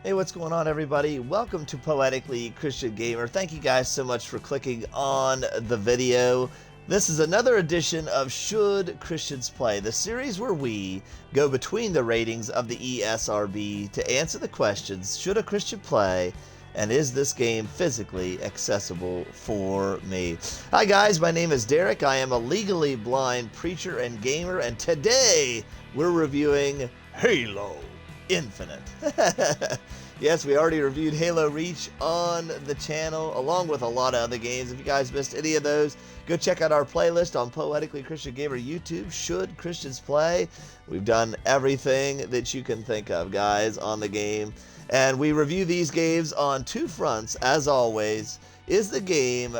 Hey, what's going on, everybody? Welcome to Poetically Christian Gamer. Thank you guys so much for clicking on the video. This is another edition of Should Christians Play, the series where we go between the ratings of the ESRB to answer the questions, should a Christian play, and is this game physically accessible for me? Hi guys, my name is Derek. I am a legally blind preacher and gamer, and today we're reviewing Halo Infinite. Yes, we already reviewed Halo Reach on the channel, along with a lot of other games. If you guys missed any of those, go check out our playlist on Poetically Christian Gamer YouTube, Should Christians Play. We've done everything that you can think of, guys, on the game. And we review these games on two fronts, as always. Is the game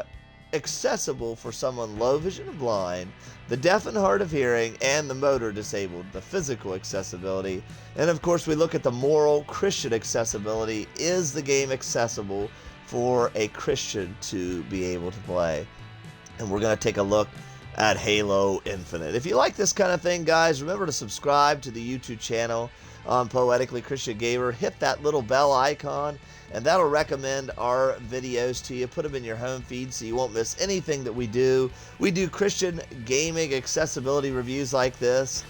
accessible for someone low vision and blind, the deaf and hard of hearing, and the motor disabled, the physical accessibility? And of course, we look at the moral Christian accessibility. Is the game accessible for a Christian to be able to play? And we're going to take a look at Halo Infinite. If you like this kind of thing, guys, remember to subscribe to the YouTube channel on Poetically Christian Gamer. Hit that little bell icon, and that'll recommend our videos to you. Put them in your home feed so you won't miss anything that we do. We do Christian gaming accessibility reviews like this.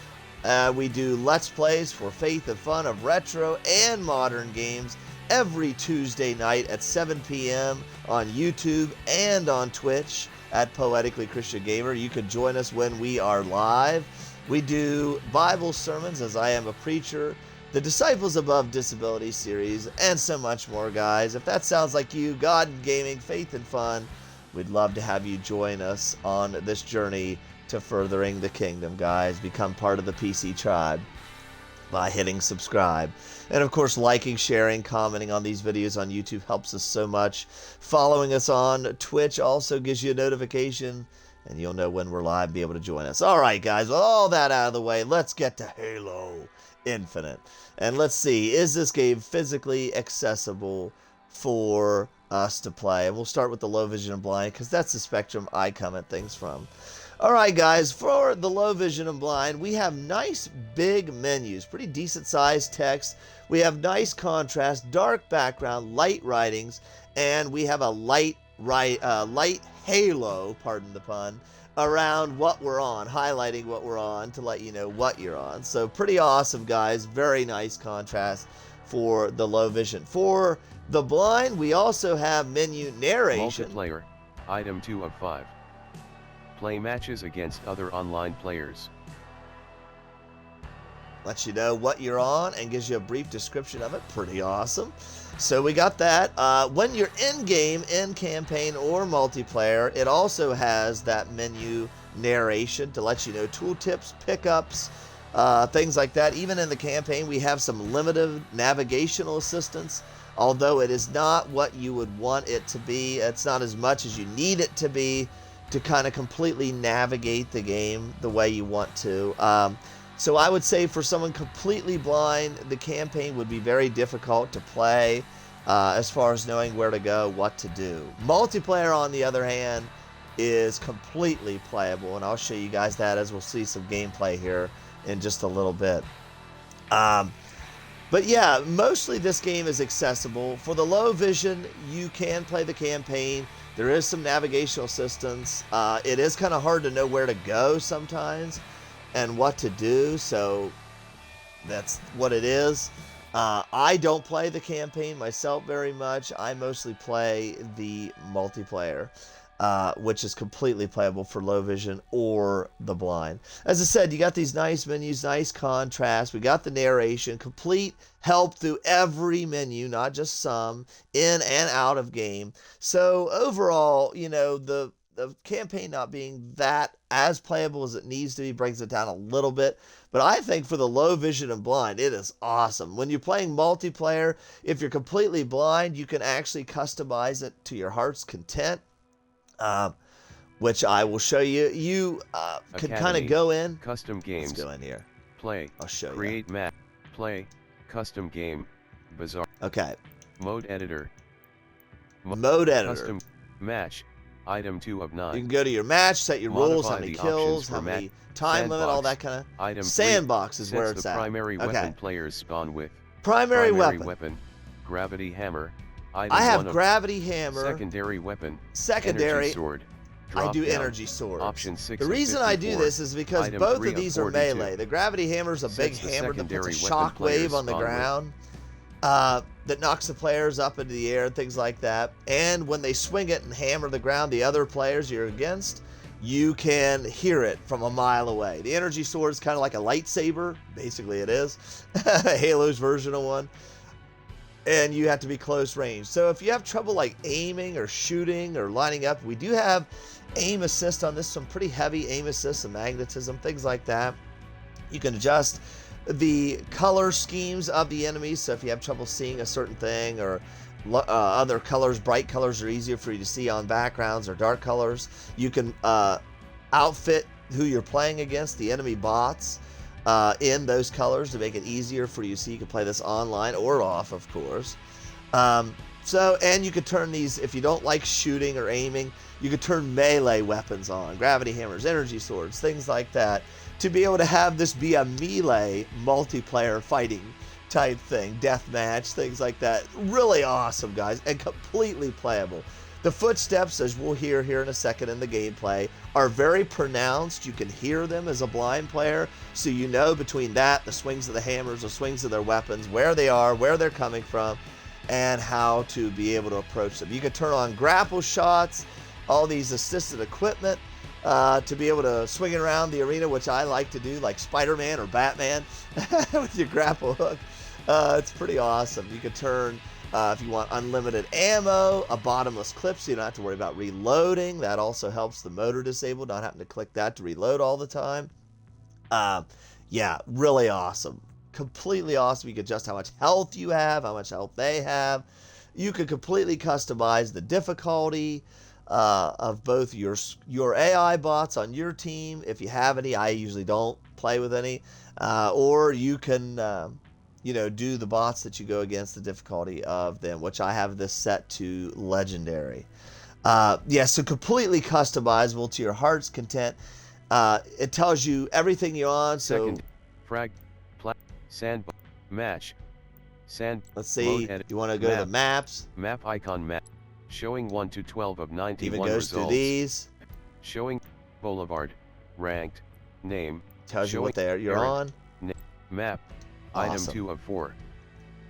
We do Let's Plays for faith and fun of retro and modern games every Tuesday night at 7 p.m. on YouTube and on Twitch at Poetically Christian Gamer. You can join us when we are live. We do Bible sermons, as I am a preacher, the Disciples Above Disability series, and so much more, guys. If that sounds like you, God and gaming, faith and fun, we'd love to have you join us on this journey to furthering the kingdom, guys. Become part of the PC tribe by hitting subscribe. And of course, liking, sharing, commenting on these videos on YouTube helps us so much. Following us on Twitch also gives you a notification, and you'll know when we're live, be able to join us. All right, guys, with all that out of the way, let's get to Halo Infinite. And let's see, is this game physically accessible for us to play? And we'll start with the low vision and blind, because that's the spectrum I come at things from. All right, guys, for the low vision and blind, we have nice big menus, pretty decent sized text. We have nice contrast, dark background, light writings, and we have a light halo, pardon the pun, around what we're on, highlighting what we're on to let you know what you're on. So pretty awesome, guys. Very nice contrast for the low vision. For the blind, we also have menu narration. Multiplayer, item 2 of 5. Play matches against other online players. Lets you know what you're on and gives you a brief description of it. Pretty awesome. So we got that. When you're in-game, in-campaign, or multiplayer, it also has that menu narration to let you know tooltips, pickups, things like that. Even in the campaign, we have some limited navigational assistance, although it is not what you would want it to be. It's not as much as you need it to be to kind of completely navigate the game the way you want to. So I would say for someone completely blind, the campaign would be very difficult to play as far as knowing where to go, what to do. Multiplayer, on the other hand, is completely playable, and I'll show you guys that as we'll see some gameplay here in just a little bit. But yeah, mostly this game is accessible. For the low vision, you can play the campaign. There is some navigational assistance. It is kind of hard to know where to go sometimes and what to do, so that's what it is. I don't play the campaign myself very much. I mostly play the multiplayer, which is completely playable for low vision or the blind. As I said, you got these nice menus, nice contrast. We got the narration, complete help through every menu, not just some, in and out of game. So overall, you know, the campaign not being that as playable as it needs to be brings it down a little bit. But I think for the low vision and blind, it is awesome. When you're playing multiplayer, if you're completely blind, you can actually customize it to your heart's content, which I will show you. You can kind of go in. Custom games. Let's go in here. Play. I'll show create you. Map. Play. Custom game. Bizarre. Okay. Mode editor. Mode editor. Custom match. Item 2 of 9. You can go to your match, set your rules, how Modify many the kills, options how for many match. time limit, all that kind of. Item 3 Sandbox is where sets it's the at. primary Okay. weapon players spawn with. Primary weapon. Gravity hammer. Item I have 1 of gravity hammer. secondary weapon. Secondary. Energy sword. I do Drop-down. energy swords. Option 6 The of reason I do 54. this is because Item both 3 of these are 42. melee. The gravity hammer is a big Sets the hammer that puts a secondary weapon player's shockwave on the spawn with. ground that knocks the players up into the air and things like that. And when they swing it and hammer the ground, the other players you're against, you can hear it from a mile away. The energy sword is kind of like a lightsaber. Basically, it is. Halo's version of one. And you have to be close range. So if you have trouble like aiming or shooting or lining up, we do have aim assist on this, some pretty heavy aim assist and magnetism, things like that. You can adjust the color schemes of the enemies, so if you have trouble seeing a certain thing, or other colors, bright colors are easier for you to see on backgrounds, or dark colors. You can outfit who you're playing against, the enemy bots, in those colors to make it easier for you, so you can play this online or off, of course. And you could turn these, if you don't like shooting or aiming, you could turn melee weapons on, gravity hammers, energy swords, things like that, to be able to have this be a melee multiplayer fighting type thing, deathmatch, things like that. Really awesome, guys, and completely playable. The footsteps, as we'll hear here in a second in the gameplay, are very pronounced. You can hear them as a blind player, so you know between that, the swings of the hammers, the swings of their weapons, where they are, where they're coming from, and how to be able to approach them. You can turn on grapple shots, all these assisted equipment, to be able to swing it around the arena, which I like to do, like Spider-Man or Batman with your grapple hook. It's pretty awesome. You can turn, if you want unlimited ammo, a bottomless clip, so you don't have to worry about reloading. That also helps the motor disabled, not having to click that to reload all the time. Yeah, really awesome. Completely awesome. You can adjust how much health you have, how much health they have. You can completely customize the difficulty of both your AI bots on your team, if you have any. I usually don't play with any. Or you can do the bots that you go against, the difficulty of them, which I have this set to legendary. So completely customizable to your heart's content. It tells you everything you're on. So Second, frag, sand, match, sand. Let's see. You want to go to the maps. Map icon map. Showing 1 to 12 of 91 Even goes results. through these. Showing Boulevard, ranked, name. Tells you what you're on. Map. Awesome. Item 2 of 4.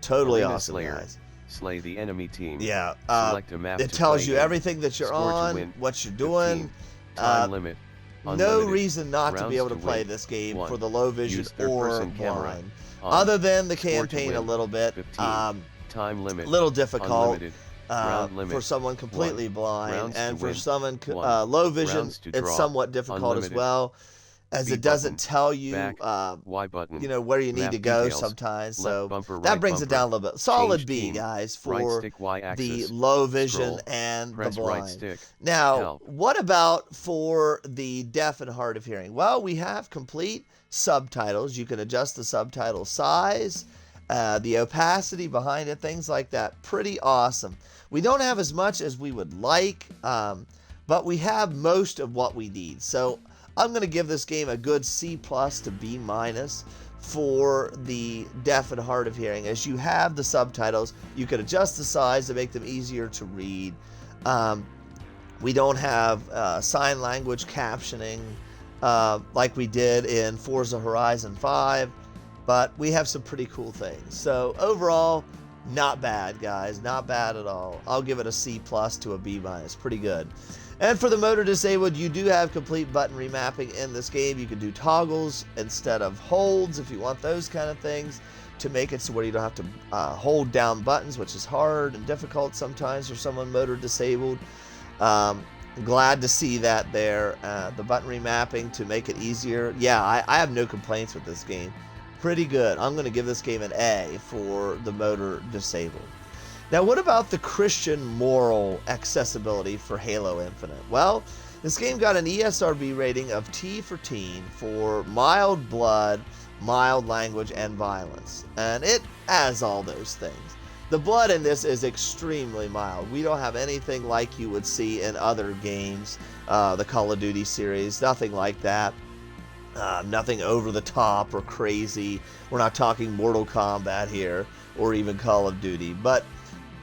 Totally Arena awesome, Slayer. guys. Slay the enemy team. Yeah. Select a map it to tells play you in. everything that you're Score to on, win. what you're doing. 15. Time limit. No Unlimited. reason not to be able to Rounds play win. this game 1. for the low vision Use or third-person camera. blind. On. Other than the Score to campaign a win. little bit. 15. Time limit. Little difficult. Unlimited. Round limit. For someone completely 1. blind, Rounds and to for win. someone 1. low vision, Rounds to it's draw. somewhat difficult Unlimited. as well, as B it doesn't button. tell you Y button. where you need Map to go details. sometimes. Left So bumper, that right brings bumper. it down a little bit. Solid Change B, team. guys, Right for stick Y the axis. low vision Scroll. and Press the right blind. stick. Now, Help. what about for the deaf and hard of hearing? Well, we have complete subtitles. You can adjust the subtitle size, the opacity behind it, things like that. Pretty awesome. We don't have as much as we would like, but we have most of what we need. So I'm going to give this game a good C+ to B- for the deaf and hard of hearing. As you have the subtitles, you can adjust the size to make them easier to read. We don't have sign language captioning like we did in Forza Horizon 5, but we have some pretty cool things. So overall, not bad, guys. Not bad at all. I'll give it a C+ to a B-. Pretty good. And for the motor disabled, you do have complete button remapping in this game. You can do toggles instead of holds if you want those kind of things, to make it so where you don't have to hold down buttons, which is hard and difficult sometimes for someone motor disabled. Glad to see that there. The button remapping to make it easier. Yeah, I have no complaints with this game. Pretty good. I'm going to give this game an A for the motor disabled. Now, what about the Christian moral accessibility for Halo Infinite? Well, this game got an ESRB rating of T for teen for mild blood, mild language, and violence. And it has all those things. The blood in this is extremely mild. We don't have anything like you would see in other games, the Call of Duty series, nothing like that. Nothing over the top or crazy. We're not talking Mortal Kombat here. or even Call of Duty. But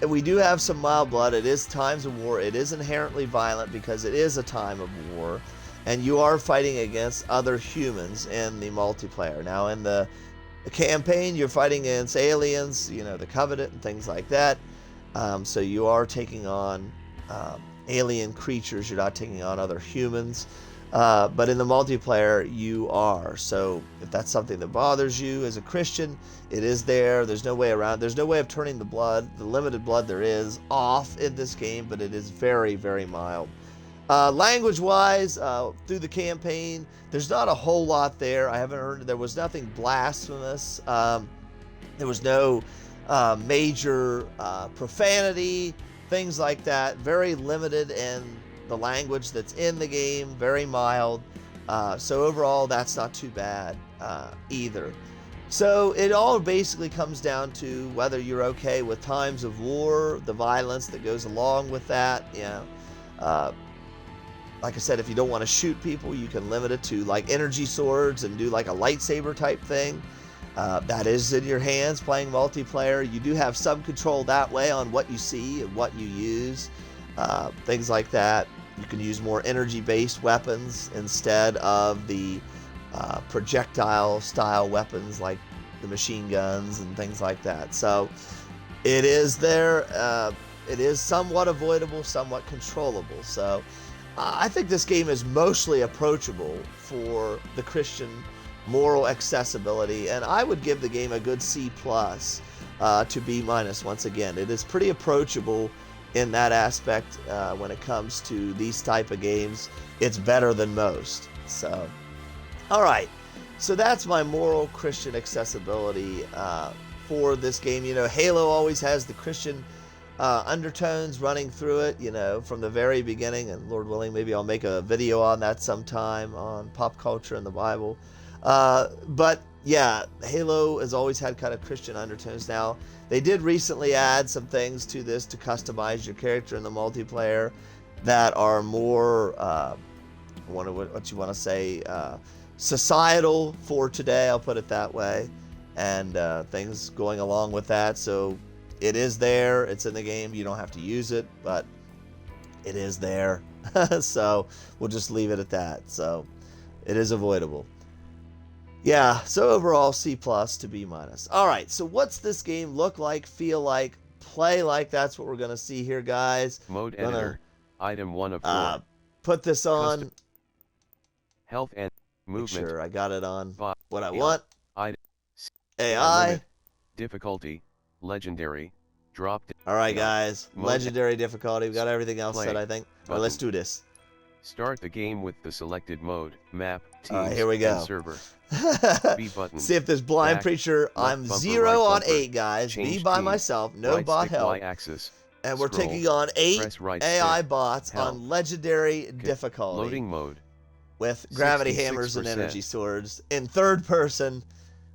we do have some mild blood. It is times of war. It is inherently violent because it is a time of war, and you are fighting against other humans in the multiplayer. Now, in the campaign, you're fighting against aliens, you know, the Covenant and things like that. So you are taking on alien creatures. You're not taking on other humans. But in the multiplayer, you are. So if that's something that bothers you as a Christian, it is there. There's no way around. There's no way of turning the blood, the limited blood there is, off in this game, but it is very, very mild. Language-wise, through the campaign, there's not a whole lot there. I haven't heard, there was nothing blasphemous. There was no major profanity, things like that. Very limited in the language that's in the game, very mild. So overall, that's not too bad either. So it all basically comes down to whether you're okay with times of war, the violence that goes along with that. You know, like I said, if you don't want to shoot people, you can limit it to like energy swords and do like a lightsaber type thing. That is in your hands playing multiplayer. You do have some control that way on what you see and what you use, things like that. You can use more energy-based weapons instead of the projectile-style weapons like the machine guns and things like that. So it is there. It is somewhat avoidable, somewhat controllable. So I think this game is mostly approachable for the Christian moral accessibility, and I would give the game a good C+ to B-. Once again, it is pretty approachable in that aspect. When it comes to these type of games, it's better than most. So, all right, so that's my moral Christian accessibility for this game. You know, Halo always has the Christian undertones running through it, you know, from the very beginning, and Lord willing, maybe I'll make a video on that sometime on pop culture and the Bible. But yeah, Halo has always had kind of Christian undertones. Now, they did recently add some things to this to customize your character in the multiplayer that are more, what you want to say, societal for today, I'll put it that way, and things going along with that. So it is there, it's in the game, you don't have to use it, but it is there. So we'll just leave it at that. So it is avoidable. Yeah, so overall C+ to B-. All right, so what's this game look like, feel like, play like? That's what we're going to see here, guys. Mode editor, item 1 of 4. Put this on. Custom. Health and movement. Make sure I got it on what I AI. want. AI. Limit. Difficulty, legendary, dropped. All right, guys. Mode Legendary difficulty. We've got everything else play. set, I think. All right, let's do this. Start the game with the selected mode, map, teams, all right, here we go. and server. B button. See if this blind back, preacher. I'm bumper, 0 right on bumper. 8, guys. Change Me by team. myself. No Right bot stick help. Y-axis. And we're Scroll. taking on 8 Press right AI stick. bots Help. on legendary difficulty. Loading mode. With gravity hammers and 66%. energy swords in third person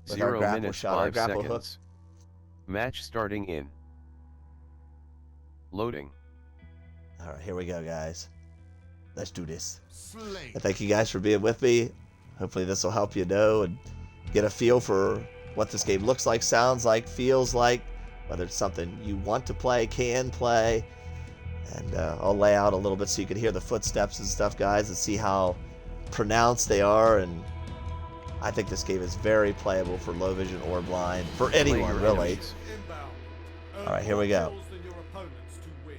with our 0 grapple minutes shot, our 5 grapple seconds. Match starting in. Loading. hook. All right, here we go, guys. Let's do this. Slay. And thank you guys for being with me. Hopefully this will help you know and get a feel for what this game looks like, sounds like, feels like, whether it's something you want to play, can play. And I'll lay out a little bit so you can hear the footsteps and stuff, guys, and see how pronounced they are. And I think this game is very playable for low vision or blind, for anyone, your really. enemies. Inbound. All right, here we go. More kills than your opponents to win.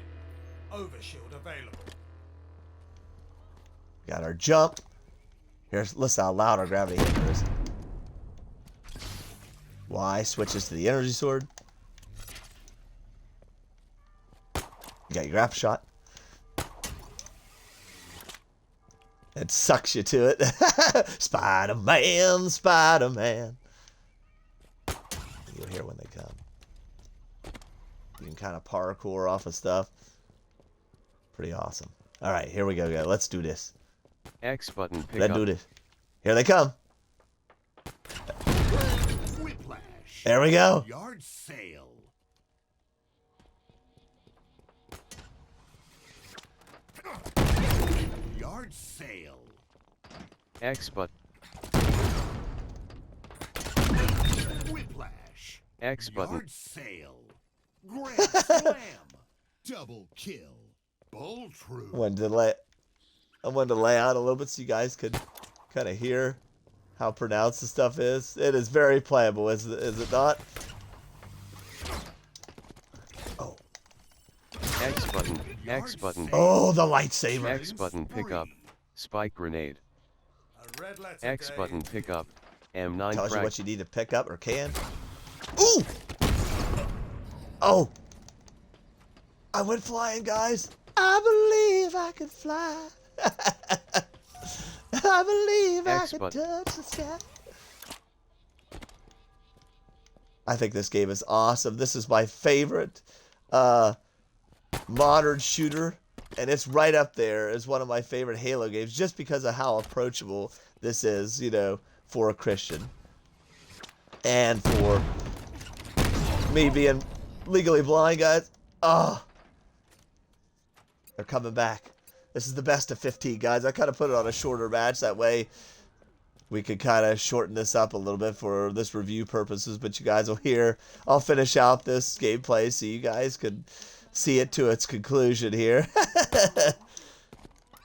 Overshield available. Got our jump. Here's, listen how loud our gravity hammer is. Y switches to the energy sword. You got your grapple shot. It sucks you to it. Spider-Man, Spider-Man. You'll hear when they come. You can kind of parkour off of stuff. Pretty awesome. All right, here we go, guys. Let's do this. X button pick Let's up. do this. Here they come. Whiplash. There we go. Yard sale. Yard sale. X button. Whiplash. X button. Yard sale. Grand slam. Double kill. Bull true. I wanted to lay out a little bit so you guys could kind of hear how pronounced the stuff is. It is very playable, is it not? Oh. X button. X button. Oh, the lightsaber. X button pick up. Spike grenade. A red letter X day. button pick up. M9 Tells you frag. what you need to pick up or can. Ooh! Oh! I went flying, guys. I believe I could fly. I believe I could touch the sky. I think this game is awesome. This is my favorite modern shooter, and it's right up there as one of my favorite Halo games just because of how approachable this is, you know, for a Christian. And for me being legally blind, guys. Oh, they're coming back. This is the best of 15, guys. I kind of put it on a shorter match. That way we could kind of shorten this up a little bit for this review purposes. But you guys will hear. I'll finish out this gameplay so you guys could see it to its conclusion here.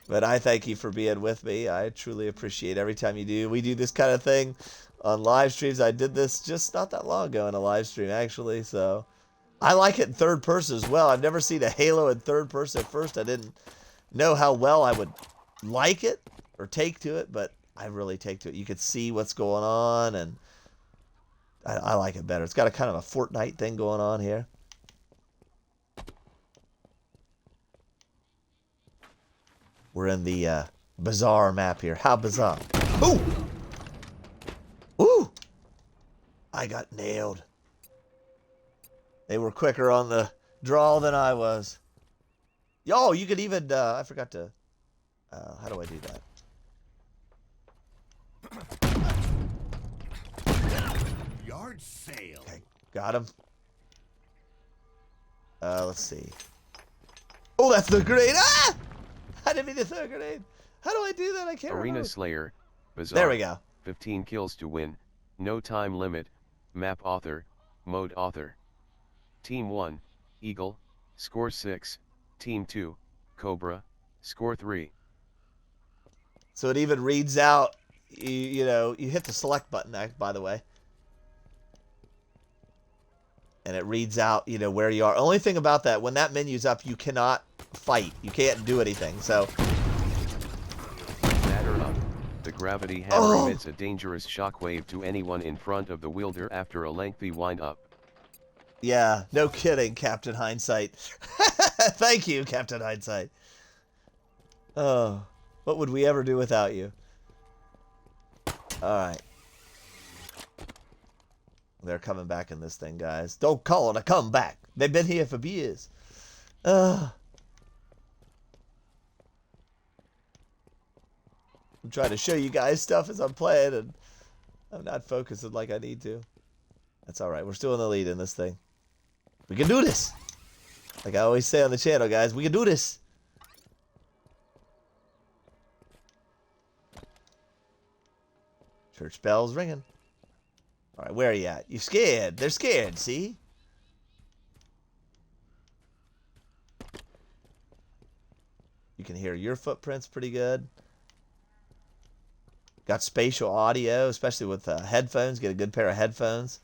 But I thank you for being with me. I truly appreciate every time you do. We do this kind of thing on live streams. I did this just not that long ago in a live stream, actually. So I like it in third person as well. I've never seen a Halo in third person. At first, I didn't know how well I would like it or take to it, but I really take to it. You can see what's going on, and I like it better. It's got a kind of a Fortnite thing going on here. We're in the bizarre map here. How bizarre. Ooh! Ooh! I got nailed. They were quicker on the draw than I was. Yo, you could even, I forgot to, how do I do that? Yard sale. Okay, got him. Let's see. Oh, that's the grenade. Ah! I didn't mean to throw a grenade. How do I do that? I can't Arena remember. Slayer. Bizarre. There we go. 15 kills to win. No time limit. Map author. Mode author. Team 1, Eagle. Score 6. Team 2, Cobra. Score 3. So it even reads out, you know, you hit the select button, by the way. And it reads out, you know, where you are. Only thing about that, when that menu's up, you cannot fight. You can't do anything, so. Batter up. The gravity hammer emits a dangerous shockwave to anyone in front of the wielder after a lengthy wind-up. Yeah, no kidding, Captain Hindsight. Thank you, Captain Hindsight. Oh, what would we ever do without you? Alright. They're coming back in this thing, guys. Don't call it a comeback. They've been here for years. I'm trying to show you guys stuff as I'm playing, and I'm not focusing like I need to. That's alright. We're still in the lead in this thing. We can do this! Like I always say on the channel, guys, we can do this! Church bells ringing. Alright, where are you at? You scared? They're scared, see? You can hear your footprints pretty good. Got spatial audio, especially with headphones. Get a good pair of headphones.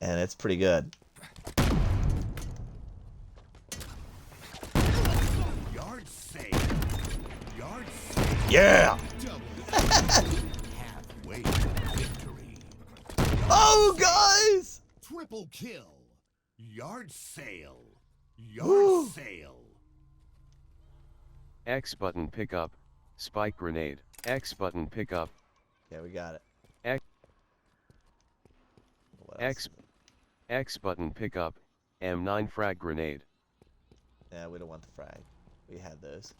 And it's pretty good. Yard sale. Yard sale. Yeah! Halfway to victory. Oh, guys! Triple kill. Yard sale. Yard Woo. sale. X button pick up. Spike grenade. X button pick up. Yeah, we got it. X. What else? X button pick up. M9 frag grenade. Yeah, we don't want the frag. We had those.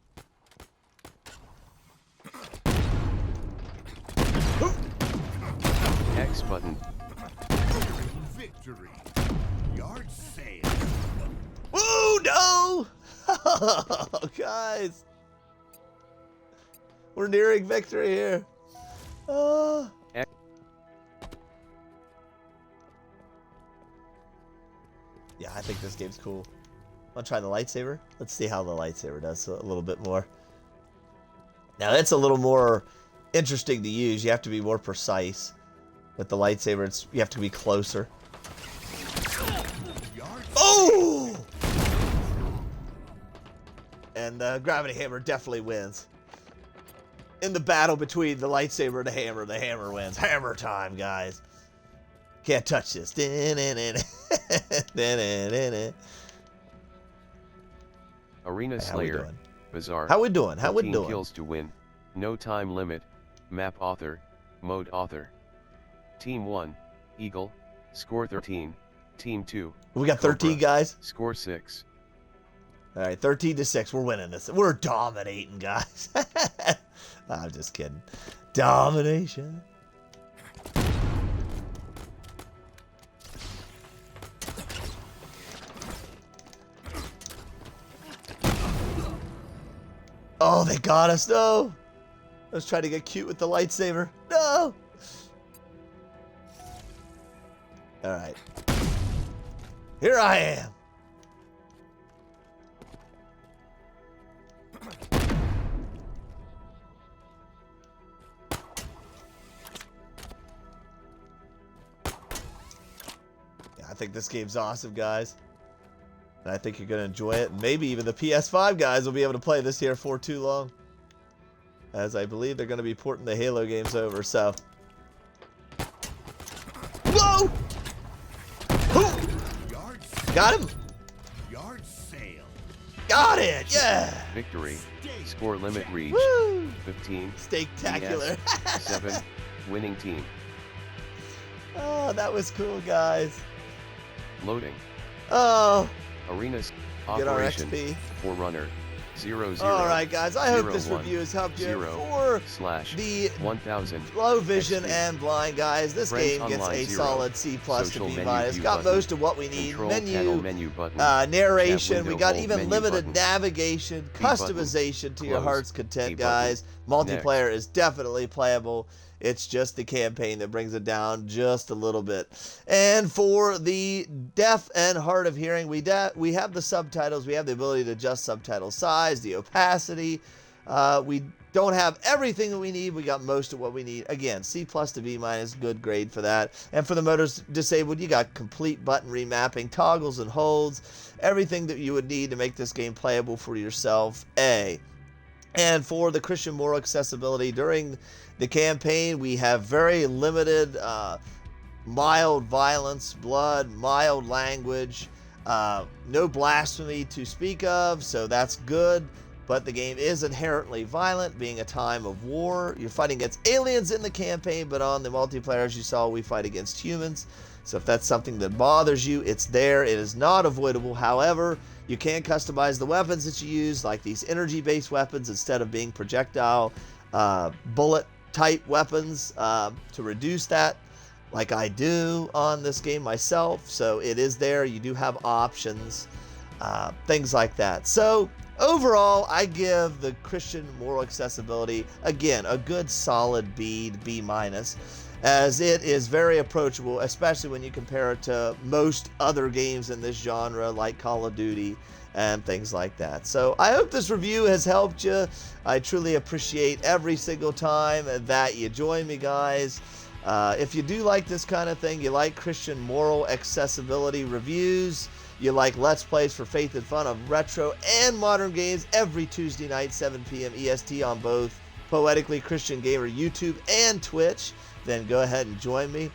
X button. Victory. Yard sale. Woo, no! Oh, guys. We're nearing victory here. Yeah, I think this game's cool. Want to try the lightsaber? Let's see how the lightsaber does a little bit more. Now, it's a little more interesting to use. You have to be more precise. With the lightsaber, you have to be closer. Oh! And the gravity hammer definitely wins. In the battle between the lightsaber and the hammer wins. Hammer time, guys. Can't touch this. Arena Slayer. Bizarre. How we doing? How we 15 doing? kills to win. No time limit. Map author. Mode author. Team 1, Eagle. Score 13. Team 2. We got 13 Cobra, guys. Score 6. All right, 13-6. We're winning this. We're dominating, guys. I'm just kidding. Domination. Oh, they got us. No. I was trying to get cute with the lightsaber. No. All right. Here I am. Yeah, I think this game's awesome, guys. And I think you're going to enjoy it. Maybe even the PS5 guys will be able to play this here for too long. As I believe they're going to be porting the Halo games over, so. Whoa! Who? Got him? Yard sale. Got it! Yeah! Victory. Score limit reached. Woo! 15. Steaktacular. Yes. 7. Winning team. Oh, that was cool, guys. Loading. Oh. Arenas. Get our Operation. XP. Forerunner. 0 0. All right, guys. I hope 0, this 1, review has helped you 0, for slash the 1000 low vision XP. and blind guys. This Friends game gets online a 0. solid C+ to Social B-. menu It's view got button. most of what we need. Control panel menu button. Narration. Chat We window got hold even menu limited button. navigation, B button. customization to your Close. heart's content, A button. guys. Multiplayer is definitely playable. It's just the campaign that brings it down just a little bit. And for the deaf and hard of hearing, we have the subtitles. We have the ability to adjust subtitle size, the opacity. We don't have everything that we need. We got most of what we need. Again, C+ to B-, good grade for that. And for the motors disabled, you got complete button remapping, toggles and holds, everything that you would need to make this game playable for yourself. And for the Christian moral accessibility, during the campaign, we have very limited mild violence, blood, mild language, no blasphemy to speak of, so that's good. But the game is inherently violent, being a time of war. You're fighting against aliens in the campaign, but on the multiplayer, as you saw, we fight against humans. So if that's something that bothers you, it's there. It is not avoidable. However, you can customize the weapons that you use, like these energy-based weapons, instead of being projectile bullet-type weapons, to reduce that, like I do on this game myself. So it is there. You do have options, things like that. So overall, I give the Christian moral accessibility, again, a good solid B, B-, as it is very approachable, especially when you compare it to most other games in this genre, like Call of Duty and things like that. So I hope this review has helped you. I truly appreciate every single time that you join me, guys. If you do like this kind of thing, you like Christian moral accessibility reviews, you like Let's Plays for faith and fun of retro and modern games every Tuesday night, 7 p.m. EST on both Poetically Christian Gamer YouTube and Twitch, then go ahead and join me.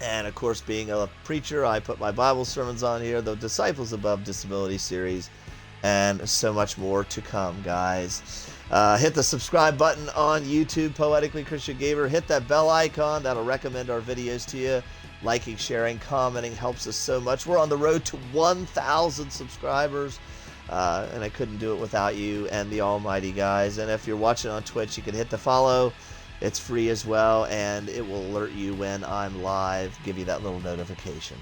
And of course, being a preacher, I put my Bible sermons on here, the Disciples Above Disability series, and so much more to come, guys. Hit the subscribe button on YouTube, Poetically Christian Gamer. Hit that bell icon. That'll recommend our videos to you. Liking, sharing, commenting helps us so much. We're on the road to 1,000 subscribers, and I couldn't do it without you and the Almighty, guys. And if you're watching on Twitch, you can hit the follow. It's free as well, and it will alert you when I'm live, give you that little notification.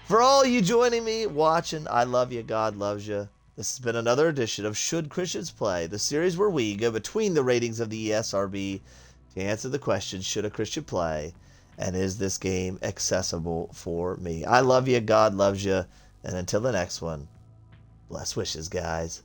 For all you joining me, watching, I love you, God loves you. This has been another edition of Should Christians Play, the series where we go between the ratings of the ESRB to answer the question, should a Christian play, and is this game accessible for me? I love you, God loves you. And until the next one, bless wishes, guys.